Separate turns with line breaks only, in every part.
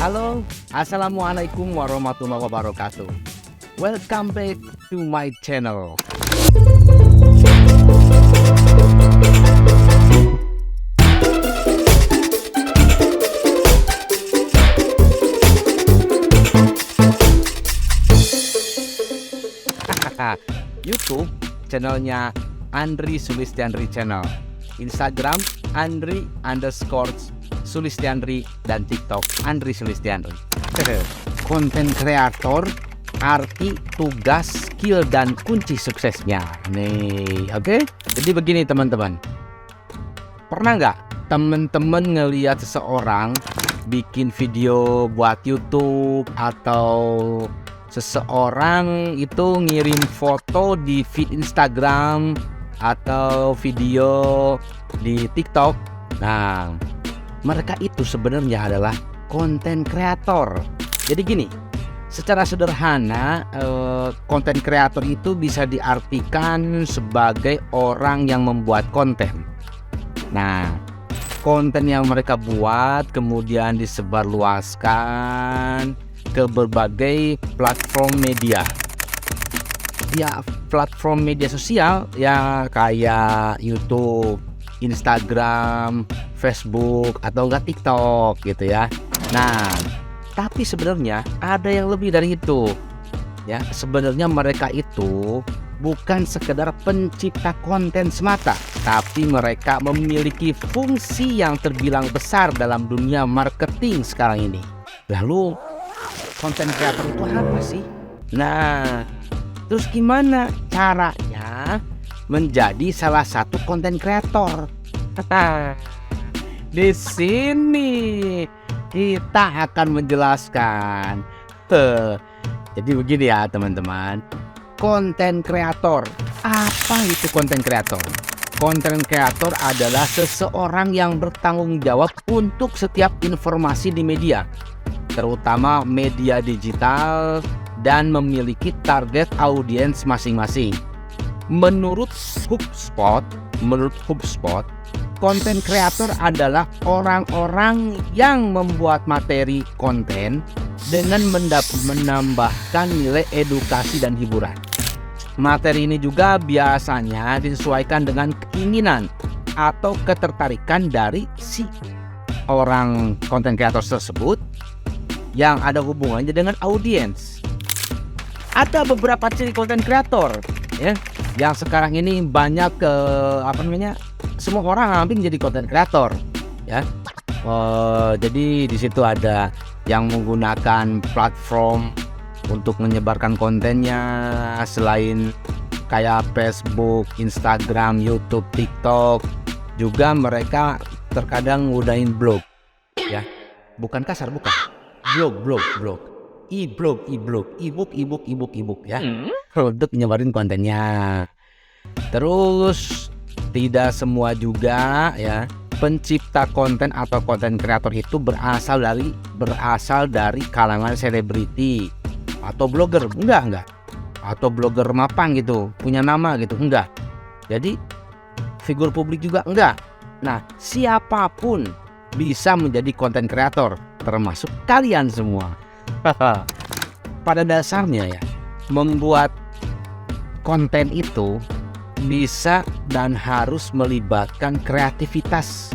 Halo, Assalamualaikum warahmatullahi wabarakatuh. Welcome back to my channel. YouTube channelnya Andri Sulistiandri Channel, Instagram Andri_Sulistiandri, dan TikTok Andri Sulistiandri. Konten kreator, arti, tugas, skill, dan kunci suksesnya. Nih, oke? Jadi begini teman-teman. Pernah nggak teman-teman ngelihat seseorang bikin video buat YouTube, atau seseorang itu ngirim foto di feed Instagram atau video di TikTok? Nah, mereka itu sebenarnya adalah konten kreator. Jadi gini, secara sederhana konten kreator itu bisa diartikan sebagai orang yang membuat konten. Nah, konten yang mereka buat kemudian disebarluaskan ke berbagai platform media. Ya, platform media sosial ya, kayak YouTube, Instagram, Facebook, atau enggak TikTok gitu ya. Nah, tapi sebenarnya ada yang lebih dari itu. Ya, sebenarnya mereka itu bukan sekedar pencipta konten semata, tapi mereka memiliki fungsi yang terbilang besar dalam dunia marketing sekarang ini. Lalu, konten kreator itu apa sih? Nah, terus gimana caranya menjadi salah satu konten kreator? Di sini kita akan menjelaskan. Jadi begini ya teman-teman. Konten kreator. Apa itu konten kreator? Konten kreator adalah seseorang yang bertanggung jawab untuk setiap informasi di media, terutama media digital, dan memiliki target audiens masing-masing. Menurut HubSpot, konten kreator adalah orang-orang yang membuat materi konten dengan menambahkan nilai edukasi dan hiburan. Materi ini juga biasanya disesuaikan dengan keinginan atau ketertarikan dari si orang konten kreator tersebut yang ada hubungannya dengan audiens. Ada beberapa ciri konten kreator ya, yang sekarang ini banyak semua orang hampir jadi konten kreator ya. Jadi di situ ada yang menggunakan platform untuk menyebarkan kontennya, selain kayak Facebook, Instagram, YouTube, TikTok, juga mereka terkadang ngudahin blog ya. Bukan kasar, bukan. Blog, e-book ya, untuk nyebarin kontennya. Terus tidak semua juga ya pencipta konten atau konten kreator itu berasal dari kalangan selebriti atau blogger, enggak, atau blogger mapan gitu, punya nama gitu, enggak. Jadi figur publik juga enggak. Nah, siapapun bisa menjadi konten kreator, termasuk kalian semua. Pada dasarnya ya, membuat konten itu bisa dan harus melibatkan kreativitas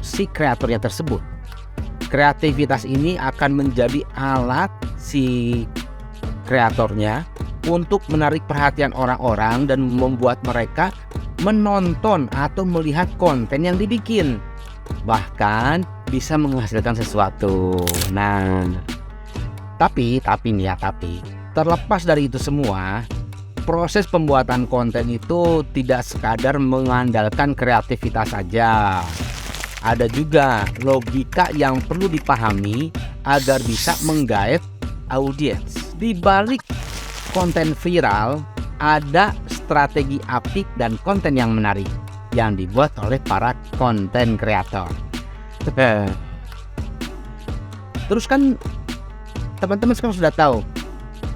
si kreatornya tersebut. Kreativitas ini akan menjadi alat si kreatornya untuk menarik perhatian orang-orang dan membuat mereka menonton atau melihat konten yang dibikin, bahkan bisa menghasilkan sesuatu. Nah, tapi terlepas dari itu semua, proses pembuatan konten itu tidak sekadar mengandalkan kreativitas saja. Ada juga logika yang perlu dipahami agar bisa menggait audiens. Di balik konten viral, ada strategi apik dan konten yang menarik yang dibuat oleh para konten kreator. Terus kan teman-teman sekarang sudah tahu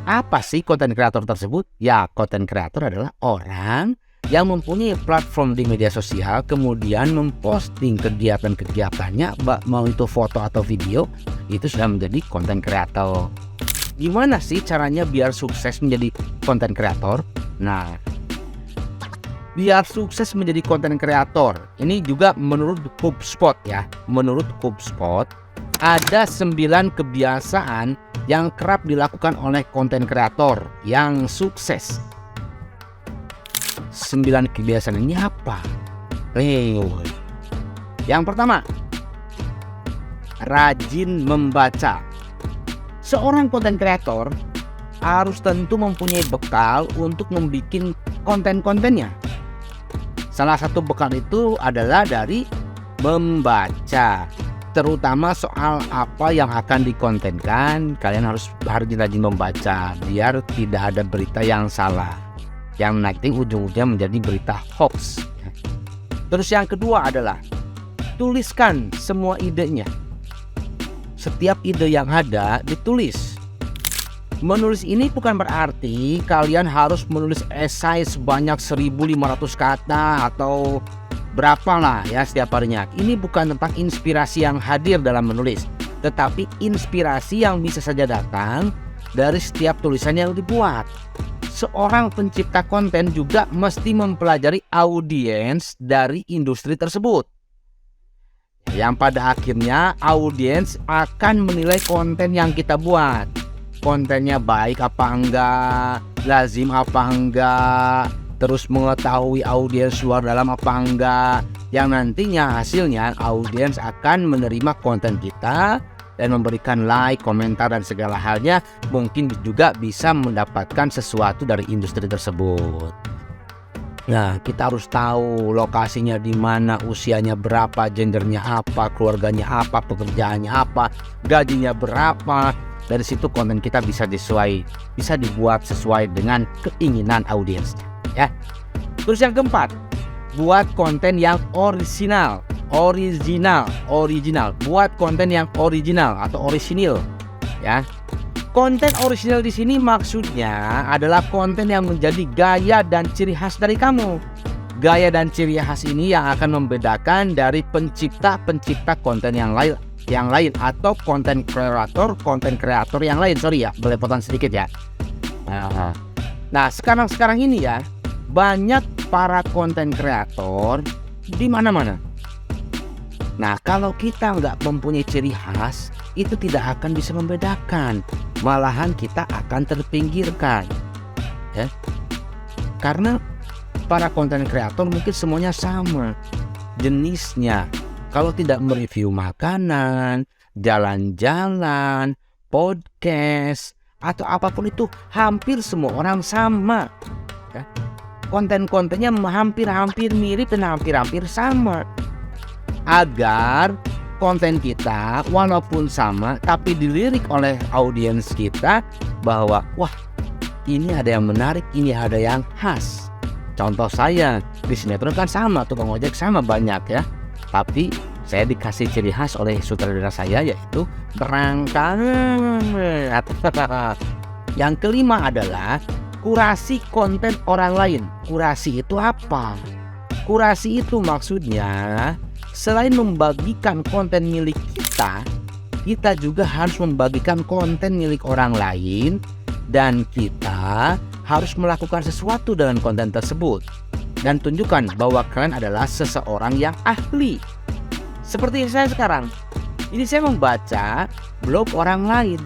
apa sih konten kreator tersebut? Ya, konten kreator adalah orang yang mempunyai platform di media sosial kemudian memposting kegiatan-kegiatannya, mau itu foto atau video, itu sudah menjadi konten kreator. Gimana sih caranya biar sukses menjadi konten kreator? Nah, biar sukses menjadi konten kreator, ini juga menurut HubSpot ya. Menurut HubSpot, ada 9 kebiasaan yang kerap dilakukan oleh konten kreator yang sukses. 9 kebiasaan ini apa? Yang pertama, rajin membaca. Seorang konten kreator harus tentu mempunyai bekal untuk membuat konten-kontennya. Salah satu bekal itu adalah dari membaca, terutama soal apa yang akan dikontenkan. Kalian harus rajin membaca biar tidak ada berita yang salah, yang nanti ujung-ujungnya menjadi berita hoax. Terus yang kedua adalah tuliskan semua idenya. Setiap ide yang ada ditulis. Menulis ini bukan berarti kalian harus menulis esai sebanyak 1.500 kata atau berapa lah ya setiap harinya. Ini bukan tentang inspirasi yang hadir dalam menulis, tetapi inspirasi yang bisa saja datang dari setiap tulisan yang dibuat. Seorang pencipta konten juga mesti mempelajari audiens dari industri tersebut, yang pada akhirnya audiens akan menilai konten yang kita buat. Kontennya baik apa enggak, lazim apa enggak, terus mengetahui audiens luar dalam apa enggak, yang nantinya hasilnya audiens akan menerima konten kita dan memberikan like, komentar dan segala halnya, mungkin juga bisa mendapatkan sesuatu dari industri tersebut. Nah, kita harus tahu lokasinya di mana, usianya berapa, gendernya apa, keluarganya apa, pekerjaannya apa, gajinya berapa. Dari situ konten kita bisa dibuat sesuai dengan keinginan audiensnya, ya. Terus yang keempat, buat konten yang original. Buat konten yang original atau orisinil, ya. Konten original di sini maksudnya adalah konten yang menjadi gaya dan ciri khas dari kamu. Gaya dan ciri khas ini yang akan membedakan dari pencipta konten yang lain atau konten kreator yang lain. Sorry ya, belepotan sedikit ya. Nah, sekarang ini ya, banyak para konten kreator di mana-mana. Nah, kalau kita nggak mempunyai ciri khas, itu tidak akan bisa membedakan. Malahan kita akan terpinggirkan, ya. Karena para konten kreator mungkin semuanya sama jenisnya. Kalau tidak mereview makanan, jalan-jalan, podcast, atau apapun itu, hampir semua orang sama, ya. Konten-kontennya hampir mirip dan hampir sama. Agar konten kita walaupun sama, tapi dilirik oleh audiens kita bahwa wah, ini ada yang menarik, ini ada yang khas. Contoh saya di sinetron kan sama, tukang ojek sama banyak ya. Tapi saya dikasih ciri khas oleh sutradara saya, yaitu berangkat. Yang kelima adalah kurasi konten orang lain. Kurasi itu apa? Kurasi itu maksudnya selain membagikan konten milik kita juga harus membagikan konten milik orang lain, dan kita harus melakukan sesuatu dengan konten tersebut dan tunjukkan bahwa kalian adalah seseorang yang ahli. Seperti saya sekarang, ini saya membaca blog orang lain.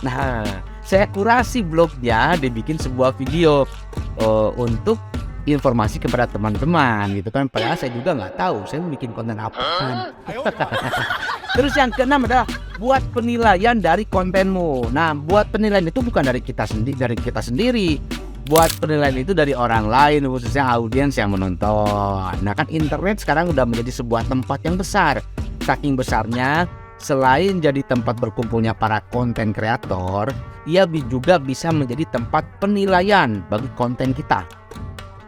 Nah, saya kurasi blognya, dibikin sebuah video untuk informasi kepada teman-teman gitu kan. Padahal saya juga nggak tahu saya mau bikin konten apa kan. Terus yang keenam adalah buat penilaian dari kontenmu. Nah, buat penilaian itu bukan dari kita sendiri. Buat penilaian itu dari orang lain, khususnya audiens yang menonton. Nah, kan internet sekarang udah menjadi sebuah tempat yang besar. Saking besarnya, selain jadi tempat berkumpulnya para konten kreator, ia juga bisa menjadi tempat penilaian bagi konten kita.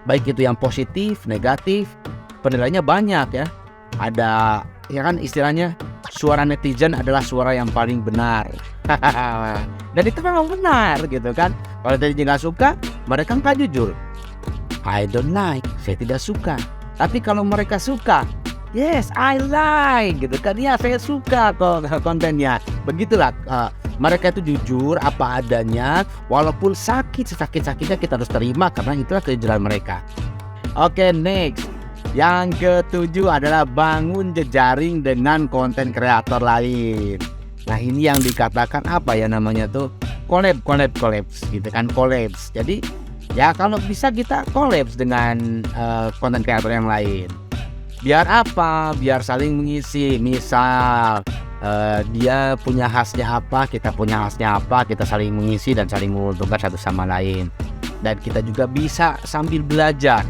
Baik itu yang positif, negatif, penilaiannya banyak ya. Ada, ya kan istilahnya, suara netizen adalah suara yang paling benar. Dan itu memang benar gitu kan. Kalau netizen nggak suka, mereka nggak jujur. I don't like, saya tidak suka. Tapi kalau mereka suka, yes, I like gitu kan, ya saya suka kok kontennya. Begitulah, mereka itu jujur apa adanya, walaupun sakit-sakitnya kita harus terima karena itulah kejujuran mereka. Oke, next. Yang ketujuh adalah bangun jejaring dengan konten kreator lain. Nah, ini yang dikatakan apa ya namanya tuh, collabs gitu kan, collabs. Jadi ya kalau bisa kita collabs dengan konten kreator yang lain. Biar apa? Biar saling mengisi. Misal dia punya khasnya apa, kita punya khasnya apa, kita saling mengisi dan saling menguntungkan satu sama lain. Dan kita juga bisa sambil belajar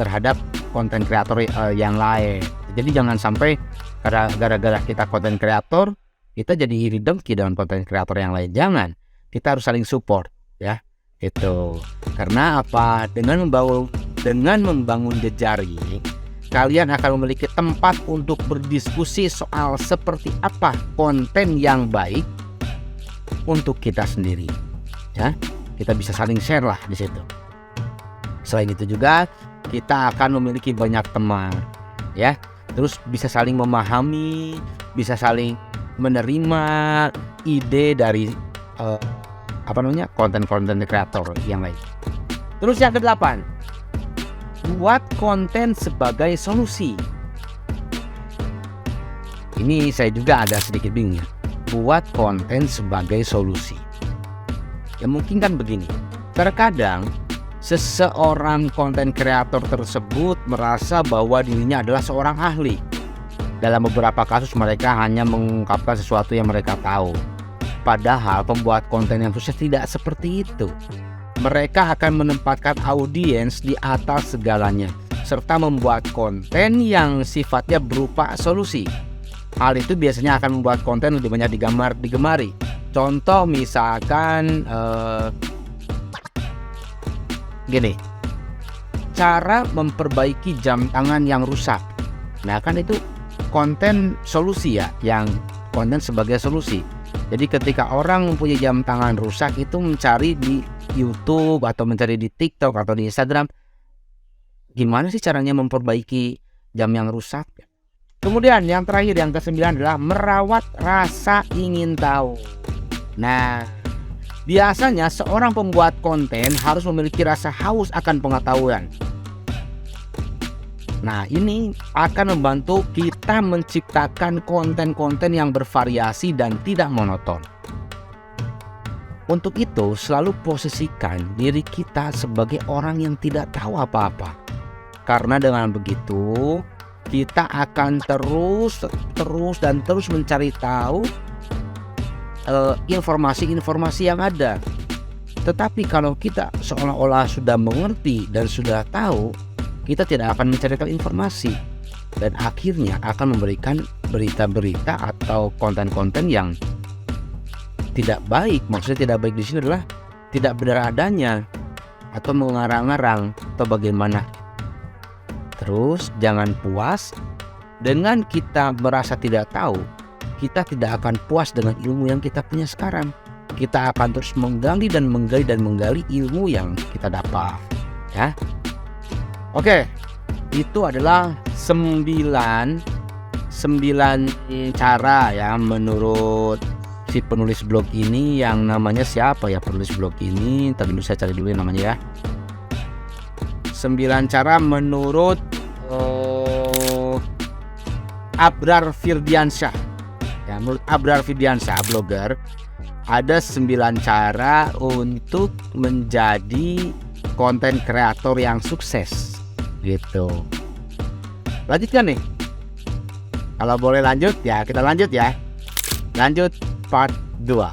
terhadap konten kreator yang lain. Jadi jangan sampai gara-gara kita konten kreator, kita jadi iri dengki dengan konten kreator yang lain. Jangan. Kita harus saling support ya. Itu. Karena apa? Dengan membangun jejaring, kalian akan memiliki tempat untuk berdiskusi soal seperti apa konten yang baik untuk kita sendiri. Ya, kita bisa saling share lah di situ. Selain itu juga kita akan memiliki banyak teman, ya. Terus bisa saling memahami, bisa saling menerima ide dari konten kreator yang lain. Terus yang ke-8, buat konten sebagai solusi. Ini saya juga ada sedikit bingung ya. Buat konten sebagai solusi. Ya mungkin kan begini. Terkadang seseorang konten kreator tersebut merasa bahwa dirinya adalah seorang ahli. Dalam beberapa kasus mereka hanya mengungkapkan sesuatu yang mereka tahu. Padahal pembuat konten yang sukses tidak seperti itu. Mereka akan menempatkan audiens di atas segalanya, serta membuat konten yang sifatnya berupa solusi. Hal itu biasanya akan membuat konten lebih banyak digemari. Contoh misalkan gini, cara memperbaiki jam tangan yang rusak. Nah kan itu konten solusi ya, yang konten sebagai solusi. Jadi ketika orang mempunyai jam tangan rusak itu mencari di YouTube atau mencari di TikTok atau di Instagram, gimana sih caranya memperbaiki jam yang rusak. Kemudian yang terakhir, yang ke-9 adalah merawat rasa ingin tahu. Nah, biasanya seorang pembuat konten harus memiliki rasa haus akan pengetahuan. Nah, ini akan membantu kita menciptakan konten-konten yang bervariasi dan tidak monoton. Untuk itu, selalu posisikan diri kita sebagai orang yang tidak tahu apa-apa. Karena dengan begitu, kita akan terus mencari tahu informasi-informasi yang ada. Tetapi kalau kita seolah-olah sudah mengerti dan sudah tahu, kita tidak akan mencarikan informasi dan akhirnya akan memberikan berita-berita atau konten-konten yang tidak baik. Maksudnya tidak baik di sini adalah tidak benar adanya atau mengarang-arang atau bagaimana. Terus jangan puas dengan kita merasa tidak tahu. Kita tidak akan puas dengan ilmu yang kita punya sekarang. Kita akan terus menggali ilmu yang kita dapat, ya. Oke, itu adalah 9 cara ya menurut si penulis blog ini, yang namanya siapa ya penulis blog ini? Tadi dulu saya cari dulu namanya ya. 9 cara menurut Abrar Firdiansyah. Ya, menurut Abrar Firdiansyah, blogger, ada 9 cara untuk menjadi konten kreator yang sukses. Gitu. Lanjutkan nih. Kalau boleh lanjut ya, kita lanjut ya. Lanjut part 2.